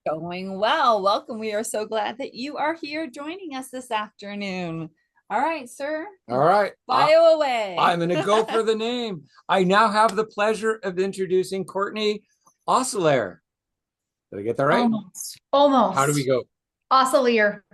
Going well. Welcome. We are so glad that you are here joining us this afternoon. All right, sir. All right. Bio away. I'm going to go for the name. I now have the pleasure of introducing Courtney Osselaer. Did I get that right? Almost. How do we Almost. go? Osselaer.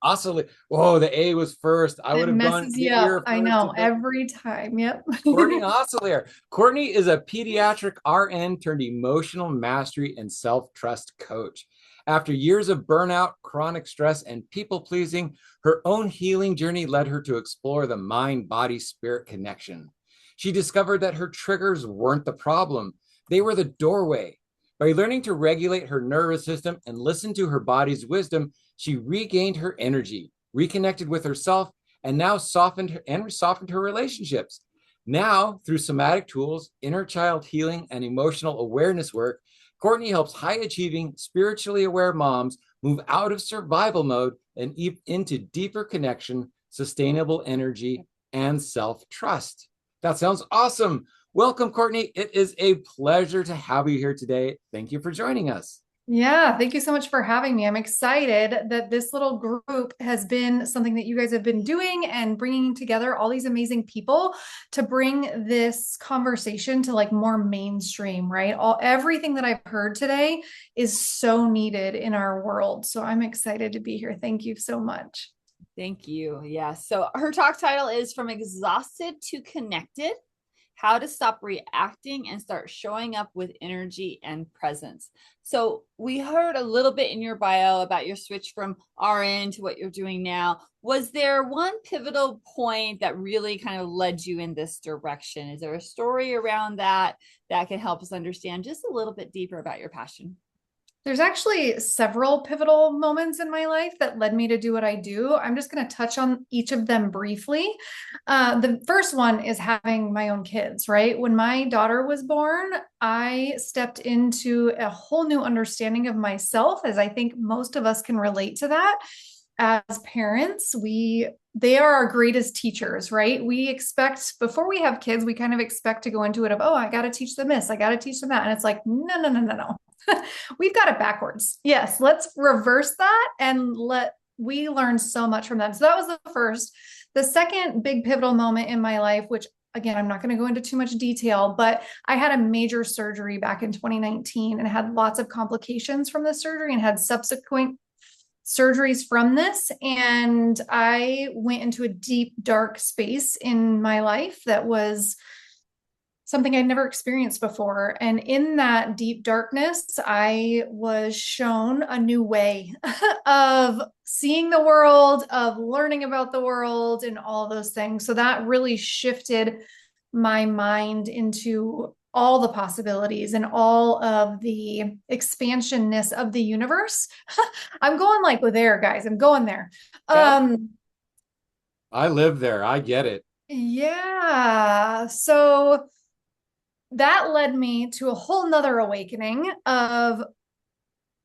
Osselaer. Whoa, the A was first. I It would have gone messes A you up. ear I first. know. Every time. Yep. Courtney Osselaer. Courtney is a pediatric RN turned emotional mastery and self trust coach. After years of burnout, chronic stress, and people pleasing, her own healing journey led her to explore the mind body spirit connection. She discovered that her triggers weren't the problem, they were the doorway. By learning to regulate her nervous system and listen to her body's wisdom, she regained her energy, reconnected with herself, and now softened her relationships. Now, through somatic tools, inner child healing, and emotional awareness work, Courtney helps high achieving, spiritually aware moms move out of survival mode and into deeper connection, sustainable energy, and self trust. That sounds awesome. Welcome, Courtney. It is a pleasure to have you here today. Thank you for joining us. Yeah. Thank you so much for having me. I'm excited that this little group has been something that you guys have been doing and bringing together all these amazing people to bring this conversation to like more mainstream, right? Everything that I've heard today is so needed in our world. So I'm excited to be here. Thank you so much. Thank you. Yeah. So her talk title is From Exhausted to Connected: How to Stop Reacting and Start Showing Up with Energy and Presence. So we heard a little bit in your bio about your switch from RN to what you're doing now. Was there one pivotal point that really kind of led you in this direction? Is there a story around that that can help us understand just a little bit deeper about your passion? There's actually several pivotal moments in my life that led me to do what I do. I'm just going to touch on each of them briefly. The first one is having my own kids, right? When my daughter was born, I stepped into a whole new understanding of myself, as I think most of us can relate to that. As parents, they are our greatest teachers, right? We expect before we have kids, we kind of expect to go into it of, oh, I got to teach them this, I got to teach them that. And it's like, no, no, no, no, no. We've got it backwards. Yes, let's reverse that and we learn so much from them. So that was the first. The second big pivotal moment in my life, which again, I'm not going to go into too much detail, but I had a major surgery back in 2019 and had lots of complications from the surgery and had subsequent surgeries from this. And I went into a deep, dark space in my life that was something I'd never experienced before. And in that deep darkness, I was shown a new way of seeing the world, of learning about the world, and all those things. So that really shifted my mind into all the possibilities and all of the expansionness of the universe. I'm going like there, guys. I'm going there. Yep. I live there. I get it. Yeah. So that led me to a whole nother awakening of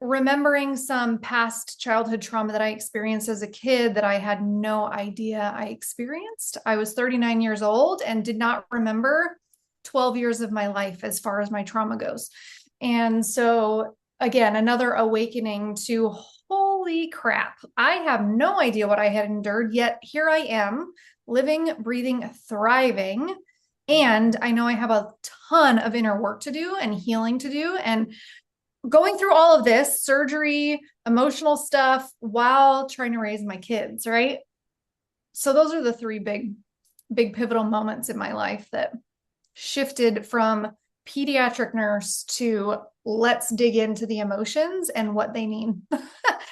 remembering some past childhood trauma that I experienced as a kid that I had no idea I experienced. I was 39 years old and did not remember 12 years of my life as far as my trauma goes. And so, again, another awakening to holy crap, I have no idea what I had endured, yet here I am living, breathing, thriving. And I know I have a ton of inner work to do and healing to do. And going through all of this surgery, emotional stuff while trying to raise my kids, right? So those are the three big pivotal moments in my life that shifted from pediatric nurse to let's dig into the emotions and what they mean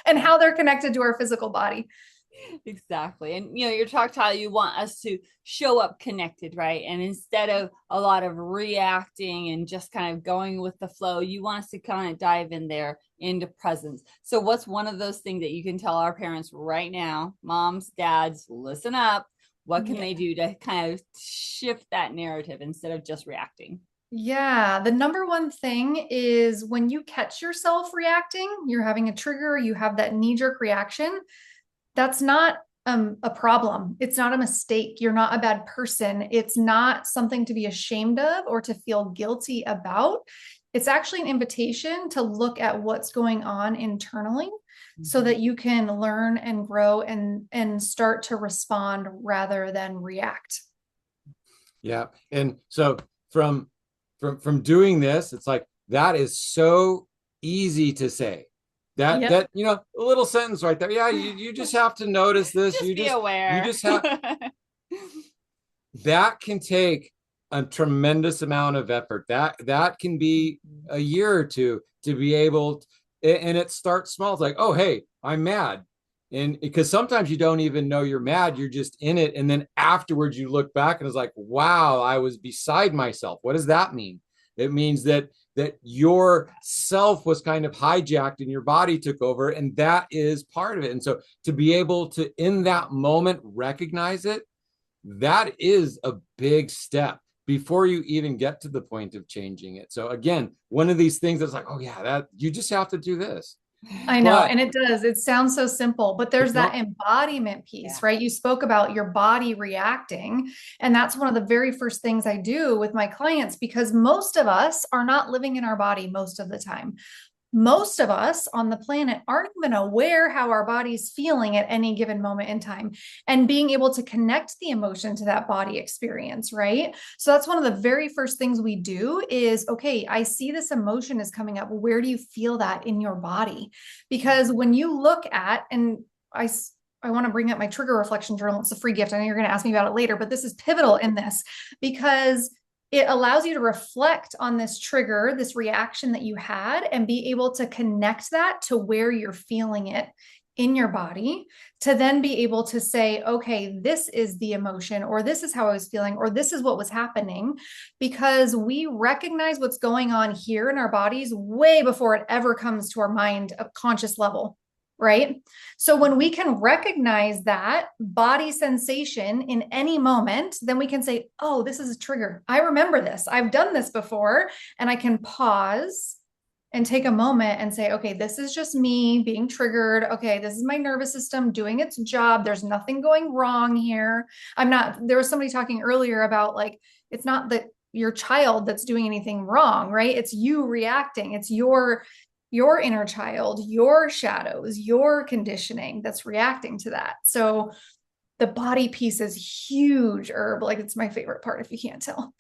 and how they're connected to our physical body. Exactly. And your talk title, you want us to show up connected, right? And instead of a lot of reacting and just kind of going with the flow, you want us to kind of dive in there into presence. So what's one of those things that you can tell our parents right now, moms, dads, listen up. What can they do to kind of shift that narrative instead of just reacting? Yeah, the number one thing is when you catch yourself reacting, you're having a trigger, you have that knee-jerk reaction. That's not a problem. It's not a mistake. You're not a bad person. It's not something to be ashamed of or to feel guilty about. It's actually an invitation to look at what's going on internally so that you can learn and grow and start to respond rather than react. Yeah. And so from doing this, it's like that is so easy to say. That you know, a little sentence right there. Yeah, you just have to notice this. Just be aware. You just have that can take a tremendous amount of effort. That can be a year or two to be able to, and it starts small. It's like, oh, hey, I'm mad. And because sometimes you don't even know you're mad, you're just in it. And then afterwards you look back and it's like, wow, I was beside myself. What does that mean? It means that your self was kind of hijacked and your body took over, and that is part of it. And so to be able to, in that moment, recognize it, that is a big step before you even get to the point of changing it. So again, one of these things that's like, oh yeah, that you just have to do this. I know. And it does. It sounds so simple, but there's that embodiment piece, right? You spoke about your body reacting. And that's one of the very first things I do with my clients, because most of us are not living in our body most of the time. Most of us on the planet aren't even aware how our body's feeling at any given moment in time, and being able to connect the emotion to that body experience, right? So that's one of the very first things we do is, okay, I see this emotion is coming up. Where do you feel that in your body? Because when you look at, and I want to bring up my trigger reflection journal. It's a free gift. I know you're going to ask me about it later, but this is pivotal in this because it allows you to reflect on this trigger, this reaction that you had, and be able to connect that to where you're feeling it in your body, to then be able to say, okay, this is the emotion, or this is how I was feeling, or this is what was happening, because we recognize what's going on here in our bodies way before it ever comes to our mind at conscious level. Right? So when we can recognize that body sensation in any moment, then we can say, oh, this is a trigger. I remember this. I've done this before. And I can pause and take a moment and say, okay, this is just me being triggered. Okay, this is my nervous system doing its job. There's nothing going wrong here. There was somebody talking earlier about like, it's not that your child that's doing anything wrong, right? It's you reacting. It's your inner child, your shadows, your conditioning that's reacting to that. So the body piece is huge, Herb. Like it's my favorite part if you can't tell.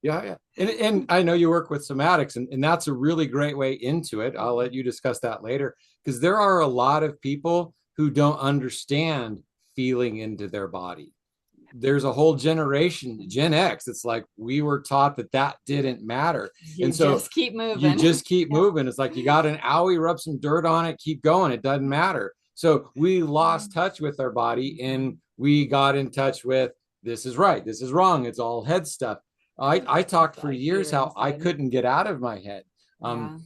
Yeah. And I know you work with somatics, and that's a really great way into it. I'll let you discuss that later, because there are a lot of people who don't understand feeling into their body. There's a whole generation, Gen X. It's like we were taught that didn't matter. And so just keep moving. You just keep moving. It's like you got an owie, rub some dirt on it, keep going. It doesn't matter. So we lost touch with our body, and we got in touch with this is right, this is wrong. It's all head stuff. I talked for years how I couldn't get out of my head. And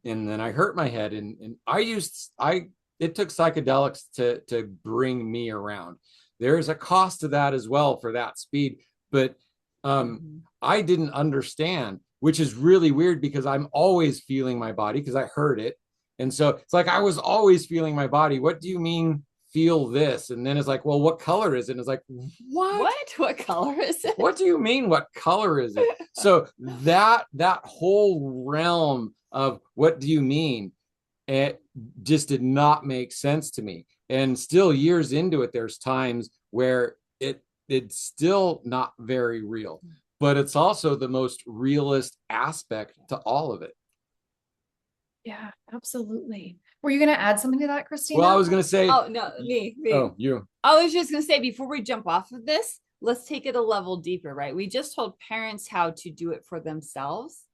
then I hurt my head, and it took psychedelics to bring me around. There's a cost to that as well for that speed. But I didn't understand, which is really weird because I'm always feeling my body because I heard it. And so it's like I was always feeling my body. What do you mean feel this? And then it's like, well, what color is it? And it's like, what color is it? What do you mean what color is it? So that whole realm of what do you mean, it just did not make sense to me. And still years into it, there's times where it's still not very real, but it's also the most realist aspect to all of it. Yeah, absolutely. Were you going to add something to that, Christina? Well, I was going to say. Oh, no, me. Oh, you. I was just going to say, before we jump off of this, let's take it a level deeper, right? We just told parents how to do it for themselves.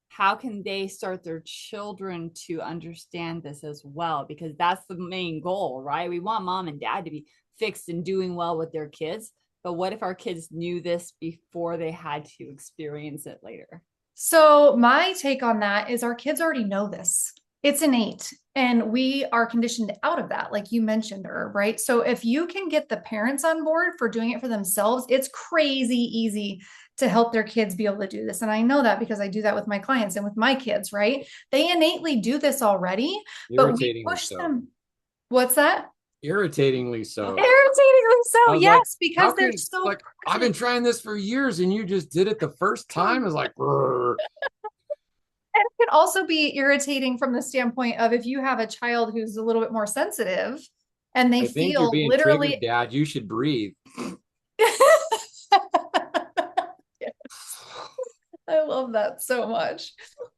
How can they start their children to understand this as well? Because that's the main goal, right? We want mom and dad to be fixed and doing well with their kids. But what if our kids knew this before they had to experience it later? So my take on that is our kids already know this. It's innate. And we are conditioned out of that, like you mentioned, Herb, right? So if you can get the parents on board for doing it for themselves, it's crazy easy to help their kids be able to do this. And I know that because I do that with my clients and with my kids, right? They innately do this already, but we push them. What's that? Irritatingly so. Irritatingly so, yes, like, because they're so like, I've been trying this for years and you just did it the first time. It's like, And it can also be irritating from the standpoint of if you have a child who's a little bit more sensitive and they I think you're feel being triggered, literally. Dad. You should breathe. I love that so much.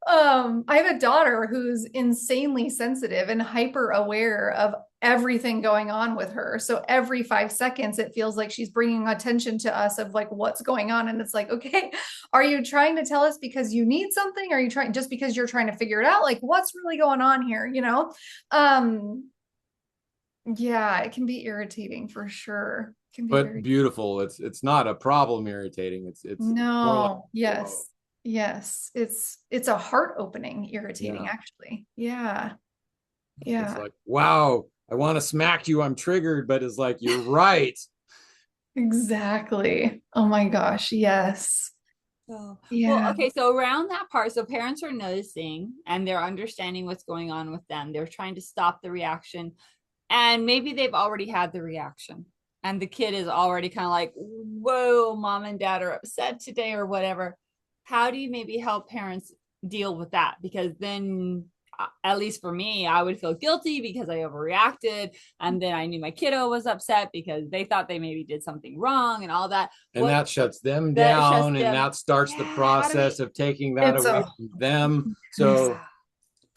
I have a daughter who's insanely sensitive and hyper aware of everything going on with her. So every 5 seconds, it feels like she's bringing attention to us of like what's going on. And it's like, okay, are you trying to tell us because you need something? Are you trying just because you're trying to figure it out? Like what's really going on here? You know? Yeah, it can be irritating for sure. It can be But very beautiful. It's not a problem irritating. It's more like, no, whoa. yes. Yes. It's a heart opening irritating Yeah. actually. Yeah. It's Yeah. like, wow, I want to smack you. I'm triggered, but it's like, you're right. Exactly. Oh my gosh. Yes. So, well, Yeah. okay, so around that part, so parents are noticing and they're understanding what's going on with them. They're trying to stop the reaction, and maybe they've already had the reaction, and the kid is already kind of like, whoa, mom and dad are upset today or whatever. How do you maybe help parents deal with that? Because then, at least for me, I would feel guilty because I overreacted, and then I knew my kiddo was upset because they thought they maybe did something wrong and all that. And What that shuts them that shuts down, and them. that starts the Yeah, how do process we? of taking that It's away a from them. yes. So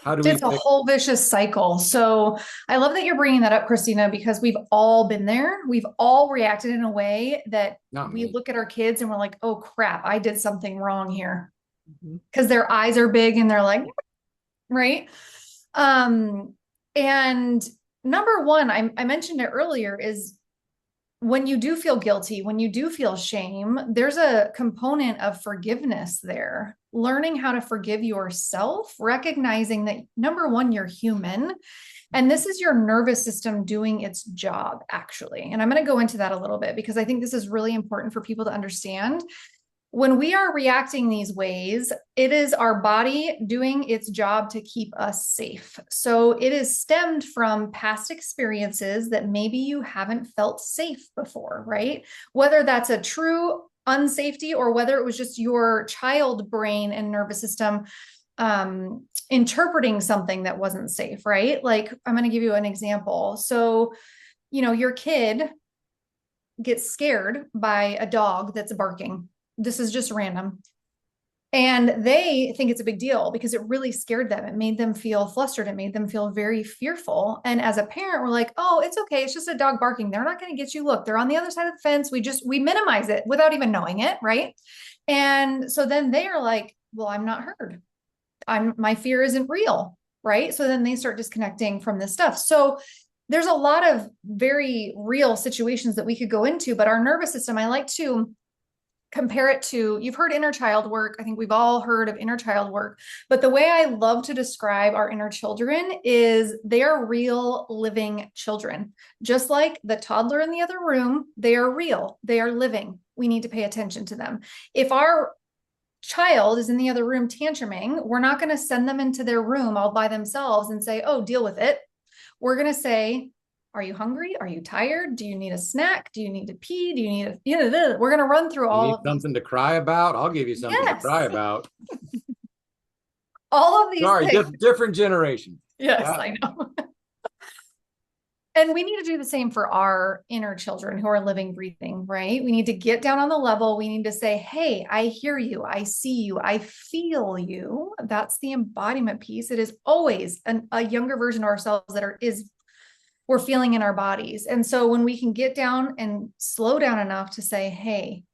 how do we It's a fix? whole vicious cycle. So I love that you're bringing that up, Christina, because we've all been there. We've all reacted in a way that Not we me. look at our kids and we're like, oh crap, I did something wrong here. Mhm. Because their eyes are big and they're like, right? Um, and number one, I mentioned it earlier, is when you do feel guilty, when you do feel shame, there's a component of forgiveness there. Learning how to forgive yourself, recognizing that number one, you're human. And this is your nervous system doing its job, actually. And I'm going to go into that a little bit because I think this is really important for people to understand. When we are reacting these ways, it is our body doing its job to keep us safe. So it is stemmed from past experiences that maybe you haven't felt safe before, right? Whether that's a true unsafety or whether it was just your child brain and nervous system interpreting something that wasn't safe, right? Like I'm going to give you an example. So, your kid gets scared by a dog that's barking. This is just random. And they think it's a big deal because it really scared them. It made them feel flustered. It made them feel very fearful. And as a parent, we're like, oh, it's okay. It's just a dog barking. They're not going to get you. Look, they're on the other side of the fence. We minimize it without even knowing it. Right. And so then they are like, well, I'm not heard. My fear isn't real. Right. So then they start disconnecting from this stuff. So there's a lot of very real situations that we could go into, but our nervous system, I like to compare it to, you've heard inner child work. I think we've all heard of inner child work, but the way I love to describe our inner children is they are real living children. Just like the toddler in the other room, they are real, they are living. We need to pay attention to them. If our child is in the other room tantruming, we're not going to send them into their room all by themselves and say, oh, deal with it. We're going to say, are you hungry? Are you tired? Do you need a snack? Do you need to pee? Do you need we're going to run through You all need of these. something to cry about? I'll give you something to Yes. cry about. All of these Sorry, things. different generation. Yes, Yeah. I know. And we need to do the same for our inner children who are living, breathing, right? We need to get down on the level. We need to say, hey, I hear you. I see you. I feel you. That's the embodiment piece. It is always a younger version of ourselves that we're feeling in our bodies. And so when we can get down and slow down enough to say, hey,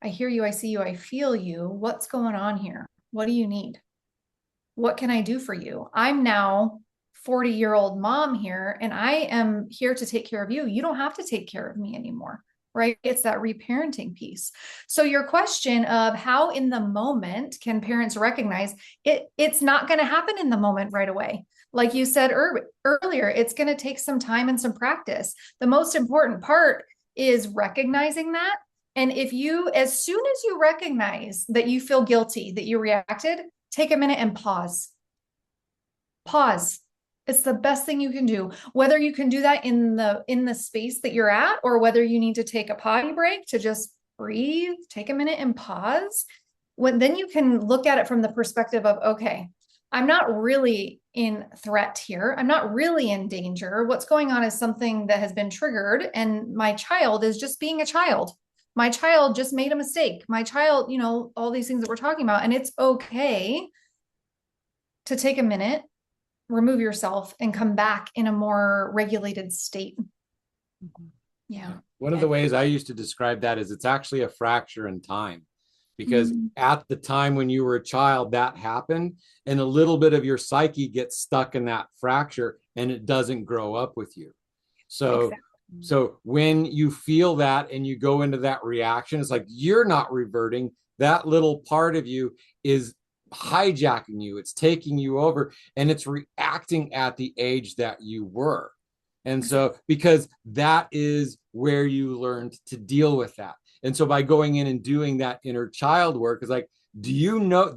I hear you. I see you. I feel you. What's going on here? What do you need? What can I do for you? I'm now 40-year-old mom here, and I am here to take care of you. You don't have to take care of me anymore, right? It's that reparenting piece. So your question of how in the moment can parents recognize it, it's not going to happen in the moment right away. Like you said earlier, it's going to take some time and some practice. The most important part is recognizing that. And as soon as you recognize that you feel guilty, that you reacted, take a minute and pause. Pause. It's the best thing you can do. Whether you can do that in the space that you're at, or whether you need to take a potty break to just breathe, take a minute and pause. Then you can look at it from the perspective of, okay, I'm not really in threat here. I'm not really in danger. What's going on is something that has been triggered, and my child is just being a child. My child just made a mistake. My child, all these things that we're talking about. And it's okay to take a minute, remove yourself, and come back in a more regulated state. Yeah. One of the ways I used to describe that is it's actually a fracture in time, because at the time when you were a child, that happened, and a little bit of your psyche gets stuck in that fracture and it doesn't grow up with you. So, so when you feel that and you go into that reaction, it's like you're not reverting. That little part of you is hijacking you. It's taking you over, and it's reacting at the age that you were. And so, because that is where you learned to deal with that. And so by going in and doing that inner child work, is like, do you know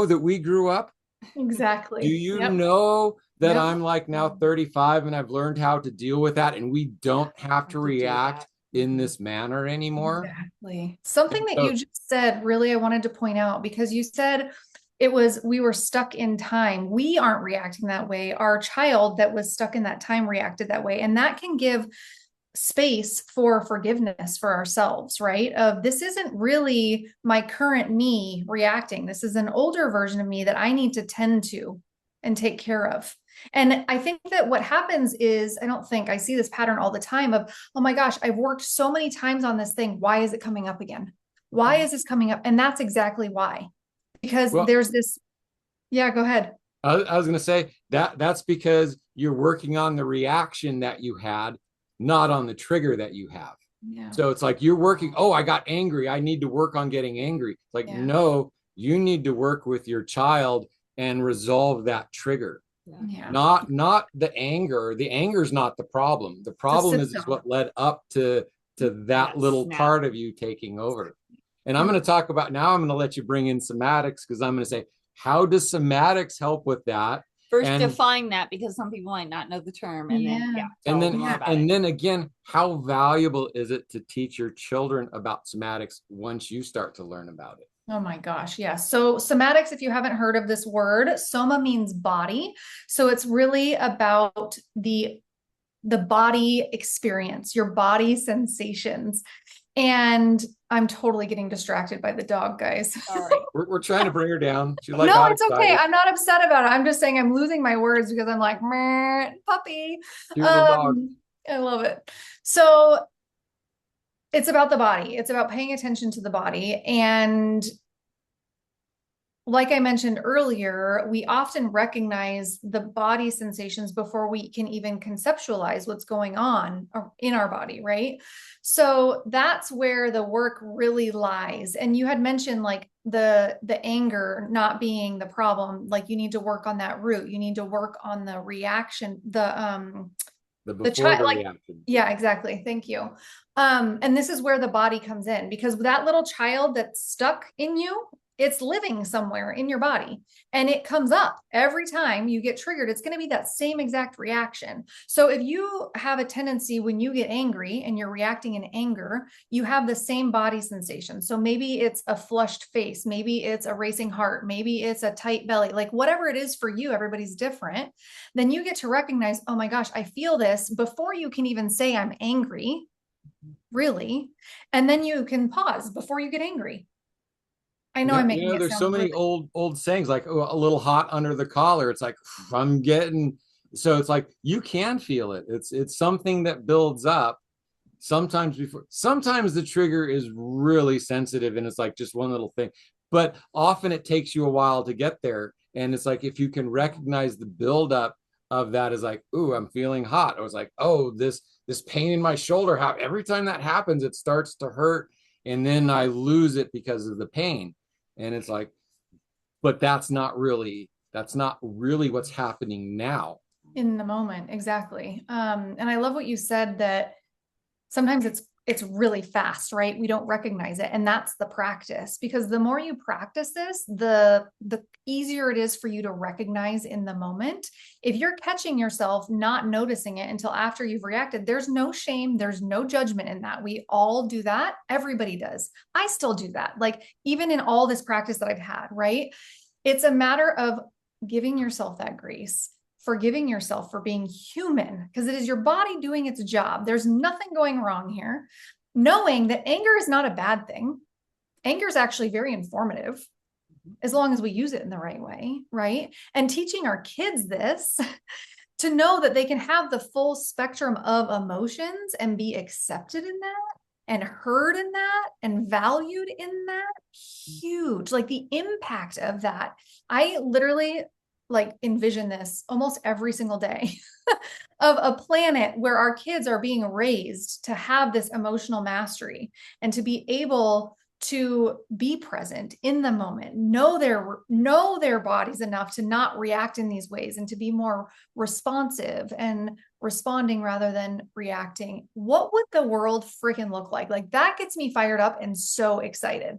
that we grew up? Exactly. Do you know that I'm like now 35 and I've learned how to deal with that, and we don't have to react in this manner anymore? Exactly. Something that you just said, really, I wanted to point out, because you said we were stuck in time. We aren't reacting that way. Our child that was stuck in that time reacted that way. And that can give space for forgiveness for ourselves, right? Of this isn't really my current me reacting. This is an older version of me that I need to tend to and take care of. And I think that what happens is, I see this pattern all the time of, oh my gosh, I've worked so many times on this thing. Why is it coming up again? Why is this coming up? And that's exactly why. Because there's this, go ahead. I was going to say that's because you're working on the reaction that you had, not on the trigger that you have. Yeah. So it's like you're working, oh, I got angry, I need to work on getting angry. It's like, no, you need to work with your child and resolve that trigger. Yeah. Not the anger. The anger is not the problem. The problem is what led up to that little part of you taking over. And I'm going to talk about, now I'm going to let you bring in somatics, because I'm going to say, how does somatics help with that? First, define that, because some people might not know the term. And then again, how valuable is it to teach your children about somatics once you start to learn about it? Oh my gosh. Yeah. So somatics, if you haven't heard of this word, soma means body. So it's really about the body experience, your body sensations. And I'm totally getting distracted by the dog, guys. Sorry. We're trying to bring her down. No, it's okay. I'm not upset about it. I'm just saying I'm losing my words because I'm like, puppy. I love it. So it's about the body. It's about paying attention to the body. And like I mentioned earlier, we often recognize the body sensations before we can even conceptualize what's going on in our body, right? So that's where the work really lies. And you had mentioned like the anger not being the problem. Like you need to work on that root. You need to work on the reaction, the child, reaction. Yeah, exactly. Thank you. And this is where the body comes in, because that little child that's stuck in you, it's living somewhere in your body, and it comes up every time you get triggered. It's going to be that same exact reaction. So if you have a tendency when you get angry and you're reacting in anger, you have the same body sensation. So maybe it's a flushed face, maybe it's a racing heart, maybe it's a tight belly, like whatever it is for you, everybody's different. Then you get to recognize, oh my gosh, I feel this before you can even say I'm angry, really. And then you can pause before you get angry. I know I'm making it there's so many old sayings like, oh, a little hot under the collar. It's like, so it's like, you can feel it. It's something that builds up sometimes the trigger is really sensitive and it's like just one little thing, but often it takes you a while to get there. And it's like, if you can recognize the buildup of that is like, ooh, I'm feeling hot. I was like, oh, this pain in my shoulder, how every time that happens, it starts to hurt. And then I lose it because of the pain. And it's like, but that's not really what's happening now. In the moment. Exactly. And I love what you said, that sometimes it's really fast, right? We don't recognize it. And that's the practice, because the more you practice this, the easier it is for you to recognize in the moment. If you're catching yourself not noticing it until after you've reacted, there's no shame, there's no judgment in that. We all do that. Everybody does. I still do that. Like even in all this practice that I've had, right? It's a matter of giving yourself that grace, forgiving yourself for being human, because it is your body doing its job. There's nothing going wrong here. Knowing that anger is not a bad thing. Anger is actually very informative as long as we use it in the right way, right? And teaching our kids this to know that they can have the full spectrum of emotions and be accepted in that and heard in that and valued in that, huge. Like the impact of that. I literally like envision this almost every single day of a planet where our kids are being raised to have this emotional mastery and to be able to be present in the moment, know their bodies enough to not react in these ways and to be more responsive and responding rather than reacting. What would the world freaking look like? Like that gets me fired up and so excited.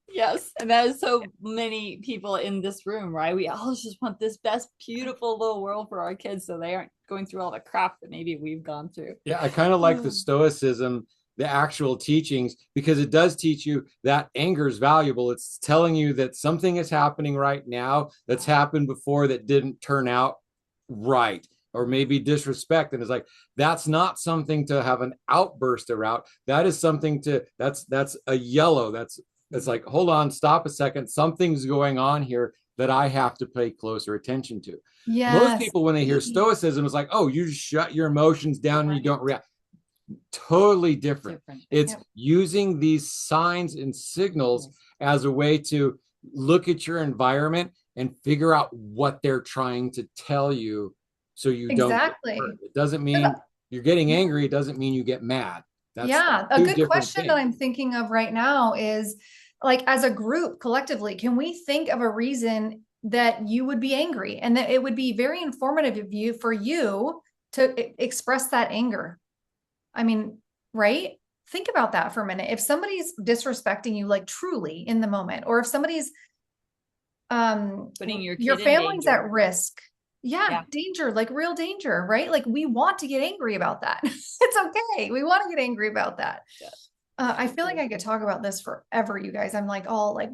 Yes. And that is so many people in this room, right? We all just want this best, beautiful little world for our kids so they aren't going through all the crap that maybe we've gone through. Yeah, I kind of like the stoicism, the actual teachings, because it does teach you that anger is valuable. It's telling you that something is happening right now that's happened before that didn't turn out right, or maybe disrespect. And it's like, that's not something to have an outburst around. That is something to, that's a yellow. It's like, hold on, stop a second. Something's going on here that I have to pay closer attention to. Yes. Most people, when they hear stoicism, it's like, oh, you just shut your emotions down and you don't react. Totally different. It's using these signs and signals as a way to look at your environment and figure out what they're trying to tell you so you don't get hurt. It doesn't mean you're getting angry. It doesn't mean you get mad. That's a good question that I'm thinking of right now is, like, as a group collectively, can we think of a reason that you would be angry and that it would be very informative of you for you to express that anger? I mean, right? Think about that for a minute. If somebody's disrespecting you, like truly in the moment, or if somebody's putting your family's at risk. Yeah, danger, like real danger, right? Like we want to get angry about that. It's okay. We want to get angry about that. Yeah. I feel like I could talk about this forever, you guys. I'm like all like,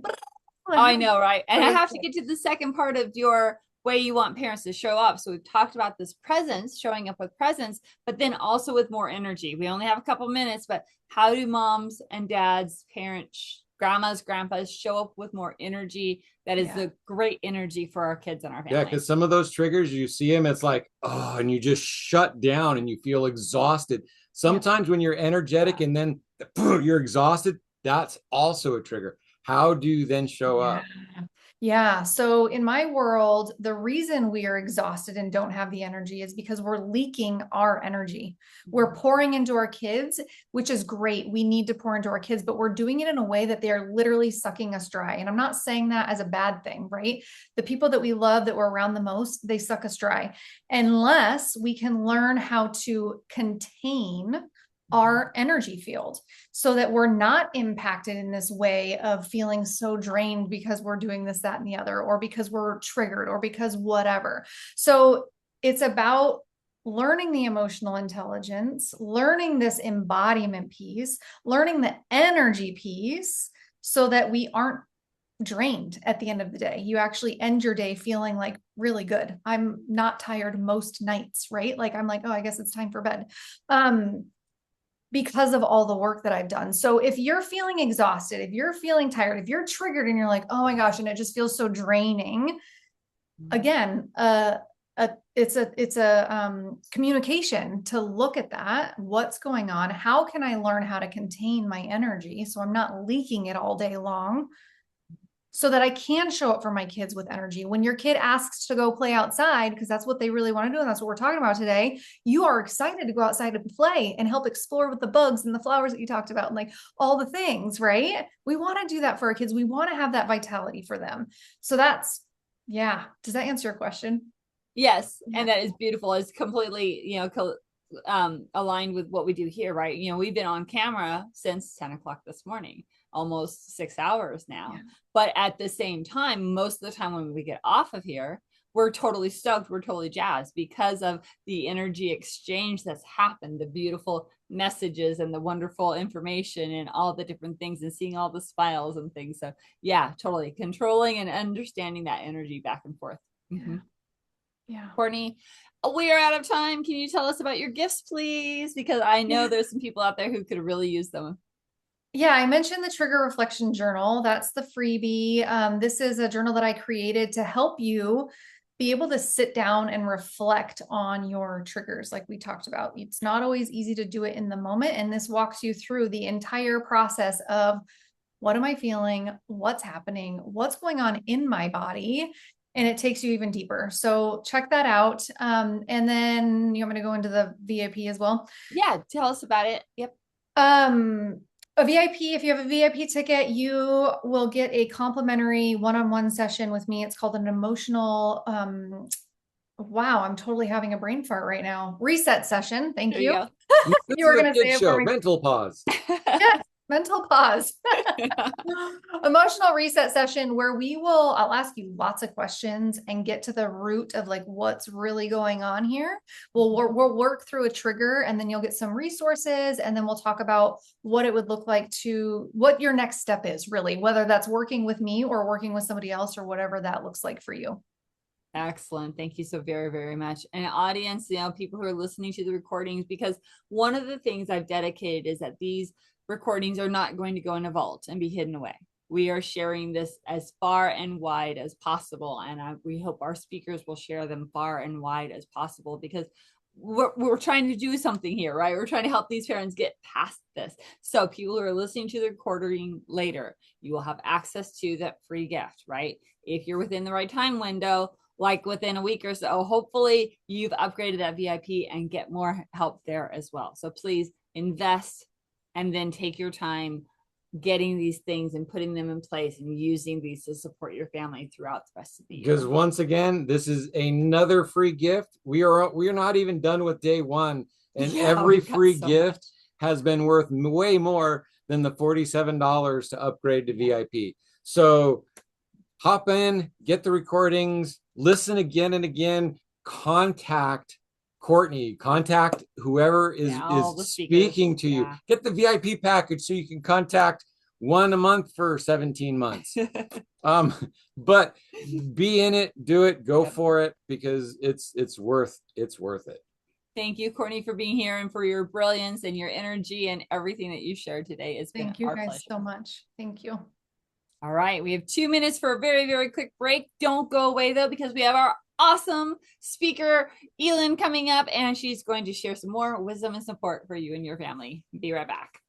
I know, right? And I have to get to the second part of your way you want parents to show up. So we've talked about this presence, showing up with presence, but then also with more energy. We only have a couple minutes, but how do moms and dads, parents, grandmas, grandpas show up with more energy? That is the great energy for our kids and our family. Yeah, because some of those triggers, you see them, it's like, oh, and you just shut down and you feel exhausted. Sometimes when you're energetic and then you're exhausted, that's also a trigger. How do you then show up? Yeah. So in my world, the reason we are exhausted and don't have the energy is because we're leaking our energy. We're pouring into our kids, which is great. We need to pour into our kids, but we're doing it in a way that they are literally sucking us dry. And I'm not saying that as a bad thing, right? The people that we love, that we're around the most, they suck us dry. Unless we can learn how to contain our energy field so that we're not impacted in this way of feeling so drained because we're doing this, that, and the other, or because we're triggered, or because whatever. So it's about learning the emotional intelligence, learning this embodiment piece, learning the energy piece so that we aren't drained at the end of the day. You actually end your day feeling like really good. I'm not tired most nights, right? Like I'm like, oh, I guess it's time for bed. Because of all the work that I've done. So if you're feeling exhausted, if you're feeling tired, if you're triggered and you're like, oh my gosh, and it just feels so draining, again, it's a communication to look at that. What's going on? How can I learn how to contain my energy so I'm not leaking it all day long, so that I can show up for my kids with energy? When your kid asks to go play outside, because that's what they really want to do, and that's what we're talking about today, you are excited to go outside and play and help explore with the bugs and the flowers that you talked about and like all the things, right? We want to do that for our kids. We want to have that vitality for them. So that's, does that answer your question? Yes. And that is beautiful. It's completely, aligned with what we do here, right? We've been on camera since 10 o'clock this morning, almost 6 hours now. But at the same time, most of the time when we get off of here, we're totally stoked. We're totally jazzed because of the energy exchange that's happened, the beautiful messages and the wonderful information and all the different things, and seeing all the smiles and things. So yeah, totally controlling and understanding that energy back and forth. Mm-hmm. Yeah. Courtney, we are out of time. Can you tell us about your gifts, please? Because I know there's some people out there who could really use them. Yeah, I mentioned the Trigger Reflection Journal. That's the freebie. This is a journal that I created to help you be able to sit down and reflect on your triggers, like we talked about. It's not always easy to do it in the moment. And this walks you through the entire process of what am I feeling? What's happening? What's going on in my body? And it takes you even deeper. So check that out. And then you want me to go into the VIP as well? Yeah, tell us about it. Yep. A VIP, if you have a VIP ticket, you will get a complimentary one-on-one session with me. It's called an emotional, wow, I'm totally having a brain fart right now. Reset session. Thank There you. you You were going to say it show. for me. Mental pause. Yes, mental pause. Emotional reset session where I'll ask you lots of questions and get to the root of like what's really going on here. We'll work through a trigger, and then you'll get some resources, and then we'll talk about what it would look like what your next step is, really, whether that's working with me or working with somebody else or whatever that looks like for you. Excellent. Thank you so very, very much. And audience, people who are listening to the recordings, because one of the things I've dedicated is that these recordings are not going to go in a vault and be hidden away. We are sharing this as far and wide as possible. And we hope our speakers will share them far and wide as possible, because we're trying to do something here, right? We're trying to help these parents get past this. So people who are listening to the recording later, you will have access to that free gift, right? If you're within the right time window, like within a week or so, hopefully you've upgraded that VIP and get more help there as well. So please invest and then take your time getting these things and putting them in place and using these to support your family throughout the rest of the year. Because once again, this is another free gift. We are not even done with day one, and every free gift has been worth way more than the $47 to upgrade to VIP. So hop in, get the recordings, listen again and again, contact Courtney, contact whoever is speaking to you. Get the VIP package so you can contact one a month for 17 months. But be in it, do it, go for it, because it's worth it. Thank you, Courtney, for being here and for your brilliance and your energy and everything that you shared today. It's been Thank you our guys pleasure. so much. Thank you. All right, we have 2 minutes for a very, very quick break. Don't go away though, because we have our awesome speaker, Elin, coming up, and she's going to share some more wisdom and support for you and your family. Be right back.